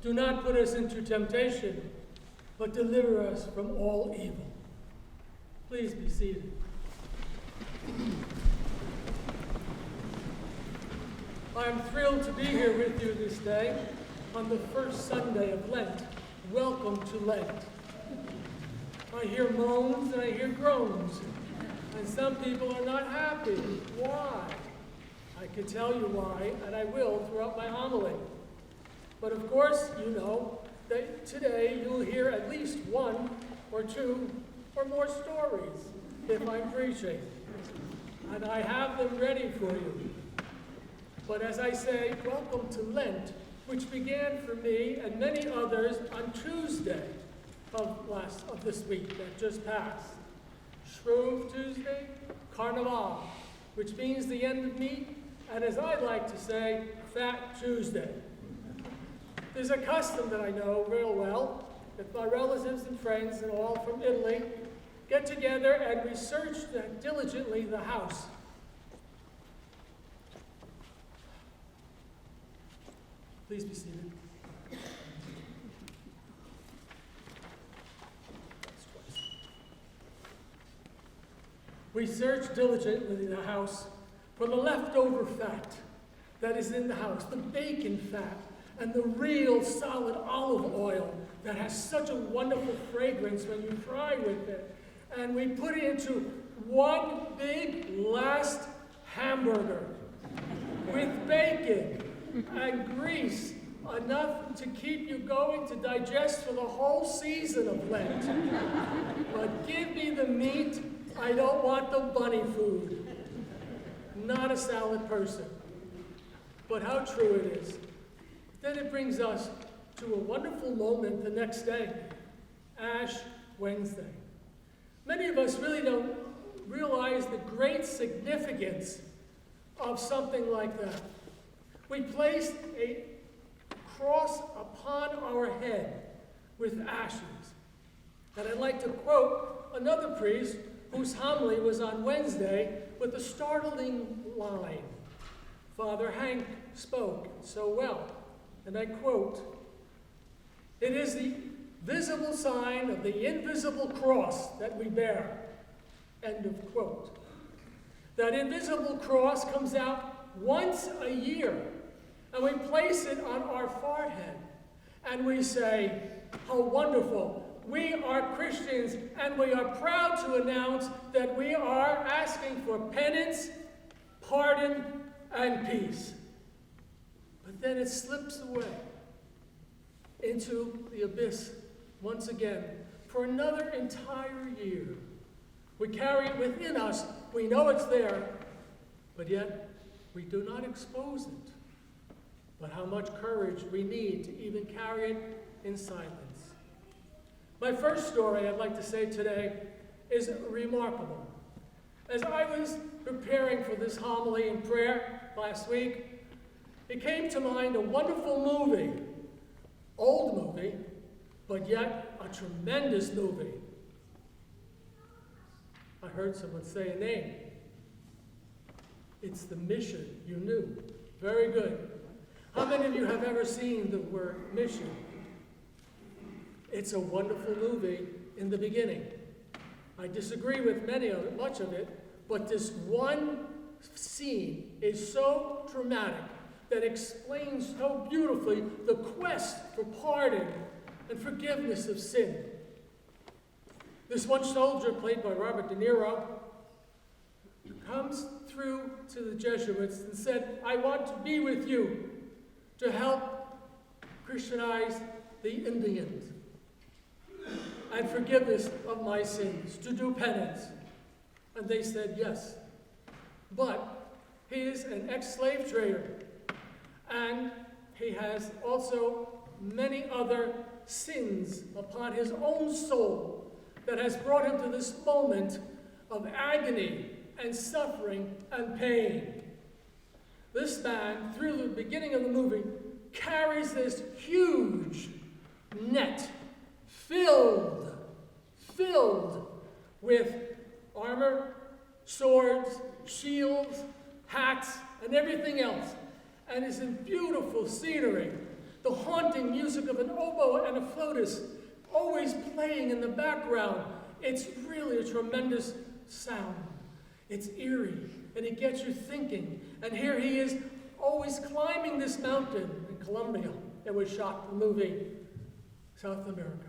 Do not put us into temptation, but deliver us from all evil. Please be seated. I am thrilled to be here with you this day on the first Sunday of Lent. Welcome to Lent. I hear moans and I hear groans, and some people are not happy. Why? I can tell you why, and I will throughout my homily. But of course, you know that today you'll hear at least one or two or more stories if I'm preaching. And I have them ready for you. But as I say, welcome to Lent, which began for me and many others on Tuesday of this week that just passed. Shrove Tuesday, Carnival, which means the end of meat, and as I like to say, Fat Tuesday. There's a custom that I know real well, that my relatives and friends and all from Italy get together and we search diligently the house. Please be seated. We search diligently the house for the leftover fat that is in the house, the bacon fat, and the real solid olive oil that has such a wonderful fragrance when you fry with it. And we put it into one big last hamburger with bacon and grease, enough to keep you going to digest for the whole season of Lent. But give me the meat, I don't want the bunny food. Not a salad person. But how true it is. Then it brings us to a wonderful moment the next day, Ash Wednesday. Many of us really don't realize the great significance of something like that. We place a cross upon our head with ashes. And I'd like to quote another priest whose homily was on Wednesday with a startling line. Father Hank spoke so well. And I quote, "It is the visible sign of the invisible cross that we bear." End of quote. That invisible cross comes out once a year, and we place it on our forehead, and we say, how wonderful. We are Christians, and we are proud to announce that we are asking for penance, pardon, and peace. But then it slips away into the abyss once again for another entire year. We carry it within us. We know it's there, but yet we do not expose it. But how much courage we need to even carry it in silence. My first story I'd like to say today is remarkable. As I was preparing for this homily in prayer last week, it came to mind a wonderful movie, old movie, but yet a tremendous movie. I heard someone say a name. It's The Mission. You knew. Very good. How many of you have ever seen the word mission? It's a wonderful movie in the beginning. I disagree with much of it, but this one scene is so dramatic that explains so beautifully the quest for pardon and forgiveness of sin. This one soldier, played by Robert De Niro, comes through to the Jesuits and said, I want to be with you to help Christianize the Indians and forgiveness of my sins, to do penance. And they said yes. But he is an ex-slave trader, and he has also many other sins upon his own soul that has brought him to this moment of agony and suffering and pain. This man, through the beginning of the movie, carries this huge net filled with armor, swords, shields, hats, and everything else, and is in beautiful scenery. the haunting music of an oboe and a flautist always playing in the background. It's really a tremendous sound. It's eerie, and it gets you thinking. And here he is, always climbing this mountain in Colombia. It was shot, the movie, South America.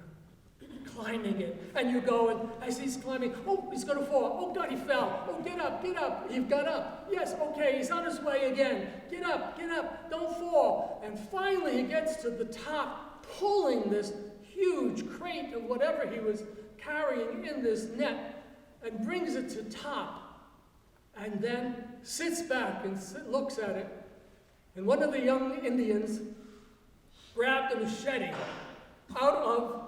Climbing it, and you go, and as he's climbing, oh, he's going to fall. Oh, God, he fell. Oh, get up, get up. You've got up. Yes, okay, he's on his way again. Get up, don't fall. And finally, he gets to the top, pulling this huge crate of whatever he was carrying in this net, and brings it to top, and then sits back and looks at it. And one of the young Indians grabbed a machete out of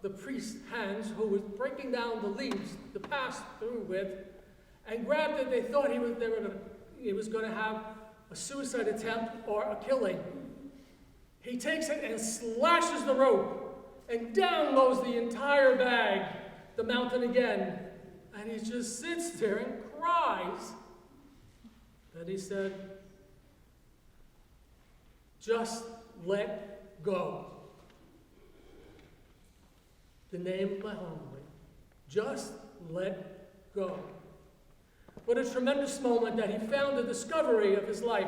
the priest's hands, who was breaking down the leaves to pass through with, and grabbed it. They thought he was going to have a suicide attempt or a killing. He takes it and slashes the rope, and down goes the entire bag, the mountain again. And he just sits there and cries. Then he said, "Just let go." The name of my homily. Just let go. What a tremendous moment that he found the discovery of his life.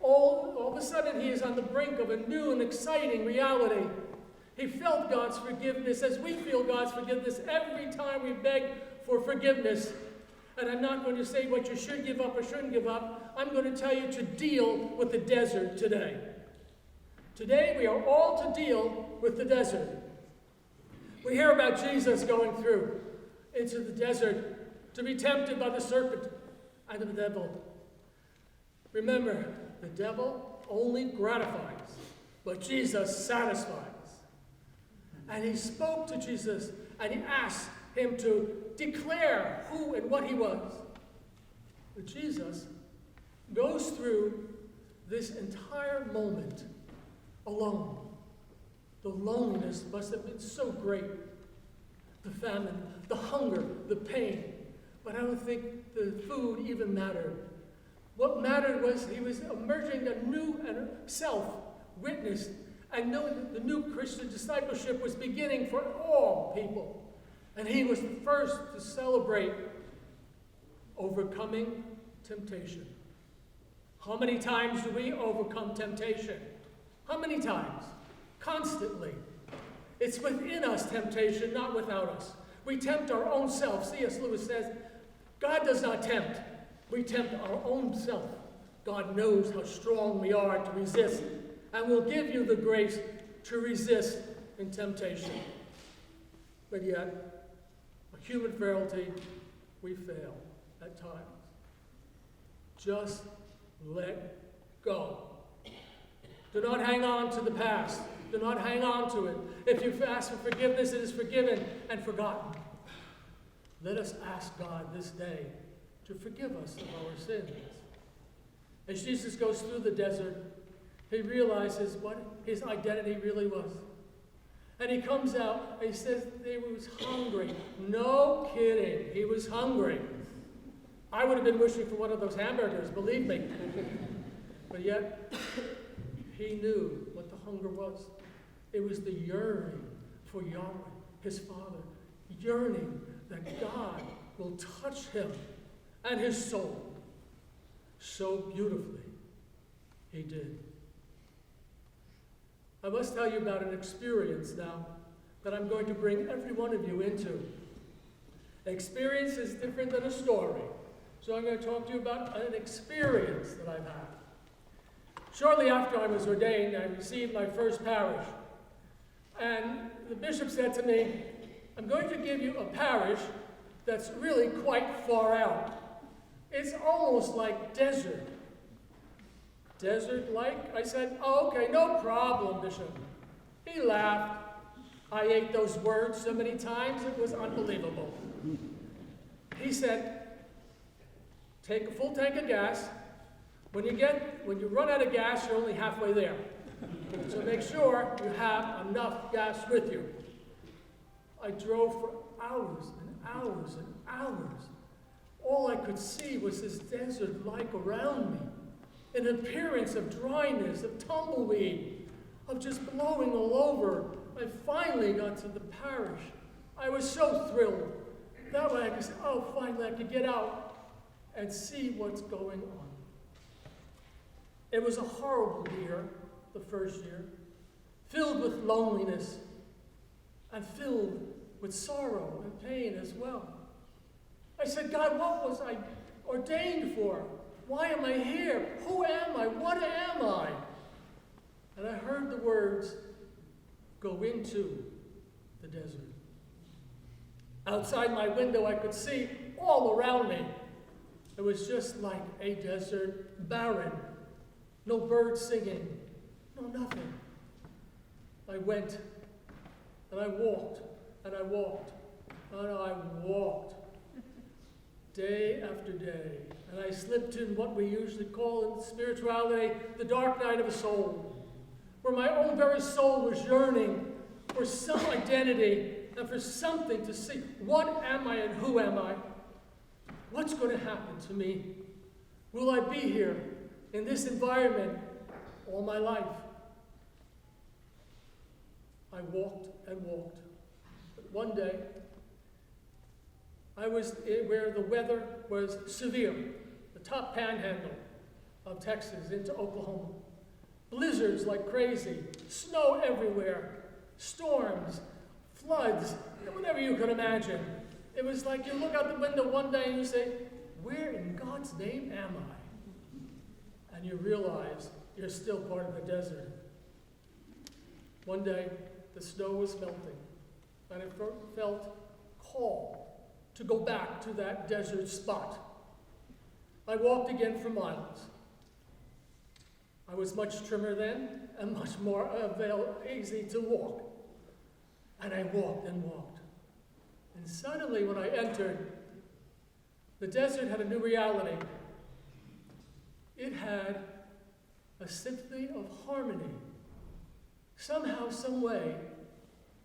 All of a sudden he is on the brink of a new and exciting reality. He felt God's forgiveness as we feel God's forgiveness every time we beg for forgiveness. And I'm not going to say what you should give up or shouldn't give up. I'm going to tell you to deal with the desert today. Today we are all to deal with the desert. We hear about Jesus going through into the desert to be tempted by the serpent and the devil. Remember, the devil only gratifies, but Jesus satisfies. And he spoke to Jesus, and he asked him to declare who and what he was. But Jesus goes through this entire moment alone. The loneliness must have been so great. The famine, the hunger, the pain. But I don't think the food even mattered. What mattered was he was emerging a new self-witness, and the new Christian discipleship was beginning for all people. And he was the first to celebrate overcoming temptation. How many times do we overcome temptation? How many times? Constantly. It's within us, temptation, not without us. We tempt our own self. C.S. Lewis says, God does not tempt. We tempt our own self. God knows how strong we are to resist, and will give you the grace to resist in temptation. But yet, a human frailty, we fail at times. Just let go. Do not hang on to the past. Do not hang on to it. If you ask for forgiveness, it is forgiven and forgotten. Let us ask God this day to forgive us of our sins. As Jesus goes through the desert, he realizes what his identity really was. And he comes out and he says he was hungry. No kidding, he was hungry. I would have been wishing for one of those hamburgers, believe me. But yet, he knew what the hunger was. It was the yearning for Yahweh, his Father, yearning that God will touch him and his soul. So beautifully, he did. I must tell you about an experience now that I'm going to bring every one of you into. Experience is different than a story. So I'm going to talk to you about an experience that I've had. Shortly after I was ordained, I received my first parish. And the bishop said to me, I'm going to give you a parish that's really quite far out. It's almost like desert. Desert-like? I said, oh, okay, no problem, Bishop. He laughed. I ate those words so many times, it was unbelievable. He said, take a full tank of gas. When you run out of gas, you're only halfway there. So make sure you have enough gas with you. I drove for hours and hours and hours. All I could see was this desert like around me, an appearance of dryness, of tumbleweed. of just blowing all over. I finally got to the parish. I was so thrilled. That way I could say, oh, finally I could get out and see what's going on. It was a horrible year, the first year, filled with loneliness and filled with sorrow and pain as well. I said, God, what was I ordained for? Why am I here? Who am I? What am I? And I heard the words, go into the desert. Outside my window, I could see all around me. It was just like a desert, barren. No birds singing, no nothing. I went, and I walked, and I walked, and I walked, day after day. And I slipped in what we usually call in spirituality the dark night of the soul, where my own very soul was yearning for some identity and for something to see. What am I and who am I? What's going to happen to me? Will I be here in this environment all my life? I walked and walked. But one day, I was where the weather was severe, the top panhandle of Texas into Oklahoma. Blizzards like crazy, snow everywhere, storms, floods, whatever you could imagine. It was like you look out the window one day and you say, where in God's name am I? And you realize you're still part of the desert. One day, the snow was melting, and I felt called to go back to that desert spot. I walked again for miles. I was much trimmer then and much more easy to walk. And I walked and walked. And suddenly when I entered, the desert had a new reality. It had a symphony of harmony. Somehow, some way,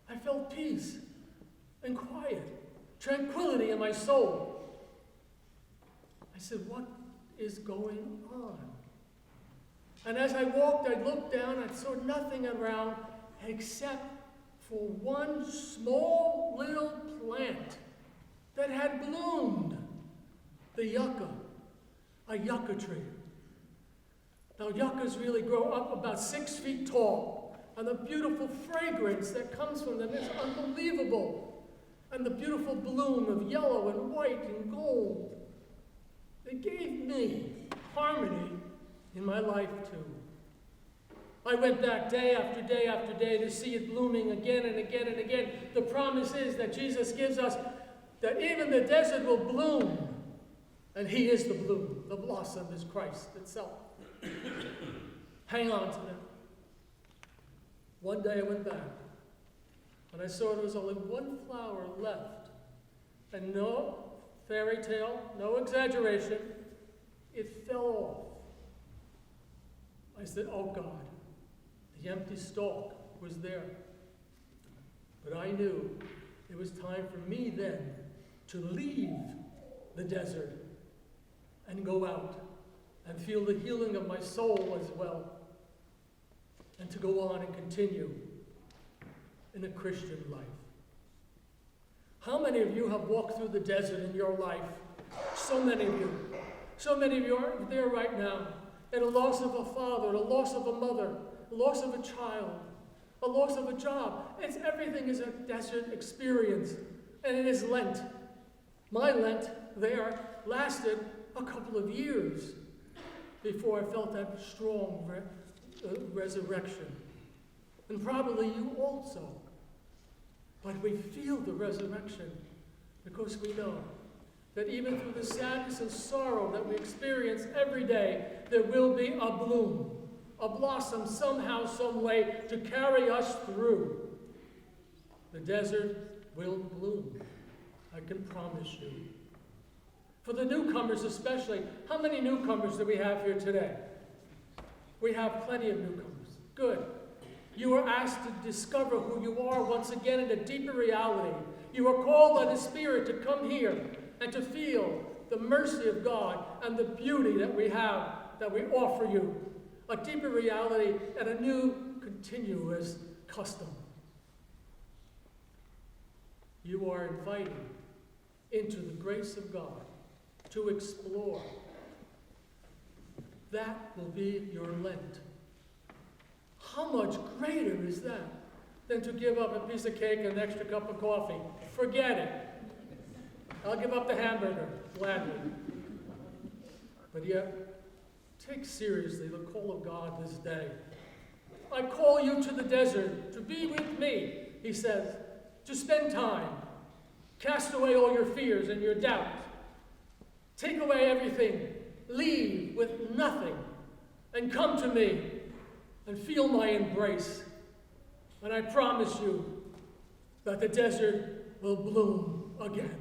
I felt peace and quiet, tranquility in my soul. I said, what is going on? And as I walked, I looked down, I saw nothing around except for one small little plant that had bloomed, the yucca, a yucca tree. Now, yuccas really grow up about 6 feet tall, and the beautiful fragrance that comes from them is unbelievable. And the beautiful bloom of yellow and white and gold. It gave me harmony in my life too. I went back day after day after day to see it blooming again and again and again. The promise is that Jesus gives us that even the desert will bloom. And he is the bloom. The blossom is Christ itself. Hang on to that. One day I went back, and I saw there was only one flower left. And no fairy tale, no exaggeration, it fell off. I said, oh God, the empty stalk was there. But I knew it was time for me then to leave the desert and go out and feel the healing of my soul as well, and to go on and continue in a Christian life. How many of you have walked through the desert in your life? So many of you. So many of you are there right now, at a loss of a father, a loss of a mother, a loss of a child, a loss of a job. Everything is a desert experience, and it is Lent. My Lent there lasted a couple of years before I felt that strong resurrection. And probably you also. But we feel the resurrection because we know that even through the sadness and sorrow that we experience every day, there will be a bloom, a blossom somehow, some way to carry us through. The desert will bloom. I can promise you. For the newcomers especially, how many newcomers do we have here today? We have plenty of newcomers. Good. You are asked to discover who you are once again in a deeper reality. You are called by the Spirit to come here and to feel the mercy of God and the beauty that we have, that we offer you. A deeper reality and a new continue as custom. You are invited into the grace of God to explore. That will be your Lent. How much greater is that than to give up a piece of cake and an extra cup of coffee? Forget it. I'll give up the hamburger, gladly. But yet, take seriously the call of God this day. I call you to the desert to be with me, he says, to spend time. Cast away all your fears and your doubts. Take away everything. Leave with nothing. And come to me and feel my embrace. And I promise you that the desert will bloom again.